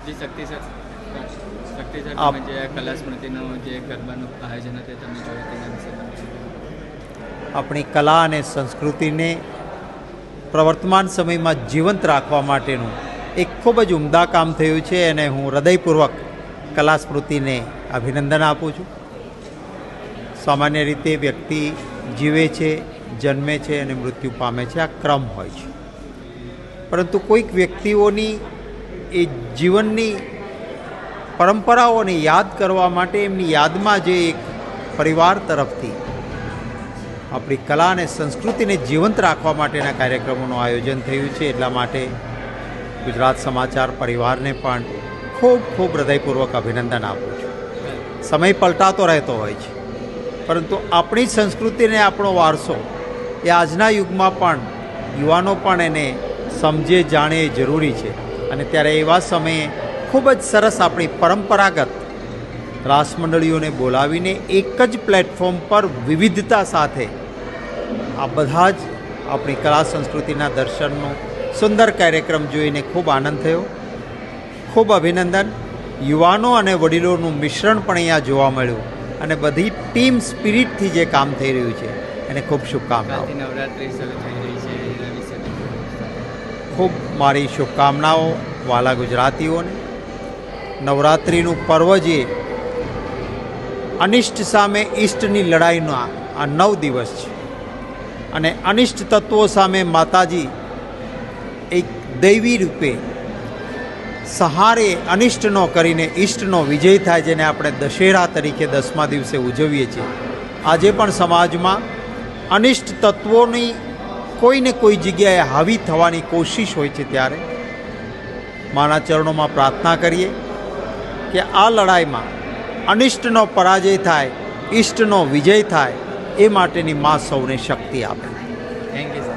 જે શક્તિ સર આપ- તમે જે કલા સ્મૃતિનું જે ગરબાનું આયોજન હતું તમે જોયું તેના વિશે તમે શું કહેશો? આપણી કલા અને સંસ્કૃતિને પ્રવર્તમાન સમયમાં જીવંત રાખવા માટેનું એક ખૂબ જ ઉમદા કામ થયું છે અને હું હૃદયપૂર્વક કલા સ્મૃતિને અભિનંદન આપું છું. સામાન્ય રીતે વ્યક્તિ જીવે છે, જન્મે છે અને મૃત્યુ પામે છે, આ ક્રમ હોય છે. પરંતુ કોઈક વ્યક્તિઓની એ જીવનની પરંપરાઓને યાદ કરવા માટે એમની યાદમાં જે એક પરિવાર તરફથી આપણી કલા અને સંસ્કૃતિને જીવંત રાખવા માટેના કાર્યક્રમોનું આયોજન થયું છે. એટલા માટે ગુજરાત સમાચાર પરિવારને પણ ખૂબ ખૂબ હૃદયપૂર્વક અભિનંદન આપું છું. સમય પલટાતો રહેતો હોય છે, પરંતુ આપણી સંસ્કૃતિને આપણો વારસો એ આજના યુગમાં પણ યુવાનો પણ એને સમજે જાણે એ જરૂરી છે. અને ત્યારે એવા સમયે ખૂબ જ સરસ આપણી પરંપરાગત રાસ મંડળીઓને બોલાવીને એક જ પ્લેટફોર્મ પર વિવિધતા સાથે આ બધા જ આપણી કલા સંસ્કૃતિના દર્શનનો સુંદર કાર્યક્રમ જોઈને ખૂબ આનંદ થયો. ખૂબ અભિનંદન. યુવાનો અને વડીલોનું મિશ્રણ પણ અહીંયા જોવા મળ્યું અને બધી ટીમ સ્પિરિટથી જે કામ થઈ રહ્યું છે એને ખૂબ શુભકામનાઓ. કાલથી નવરાત્રિ શરૂ થઈ રહી છે એના વિશે તમે શું કહેશો? ખૂબ મારી શુભકામનાઓ વાલા ગુજરાતીઓને. નવરાત્રિનું પર્વ જે અનિષ્ટ સામે ઈષ્ટની લડાઈના આ 9 દિવસ છે અને અનિષ્ટ તત્વો સામે માતાજી એક દૈવી રૂપે સહારે અનિષ્ટનો કરીને ઈષ્ટનો વિજય થાય, જેને આપણે દશેરા તરીકે 10મા દિવસે ઉજવીએ છીએ. આજે પણ સમાજમાં અનિષ્ટ તત્વોની કોઈને કોઈ જગ્યાએ હાવી થવાની કોશિશ હોય છે, ત્યારે માના ચરણોમાં પ્રાર્થના કરીએ કે આ લડાઈમાં અનિષ્ટનો પરાજય થાય, ઈષ્ટનો વિજય થાય, એ માટેની મા સૌને શક્તિ આપે. Thank you sir.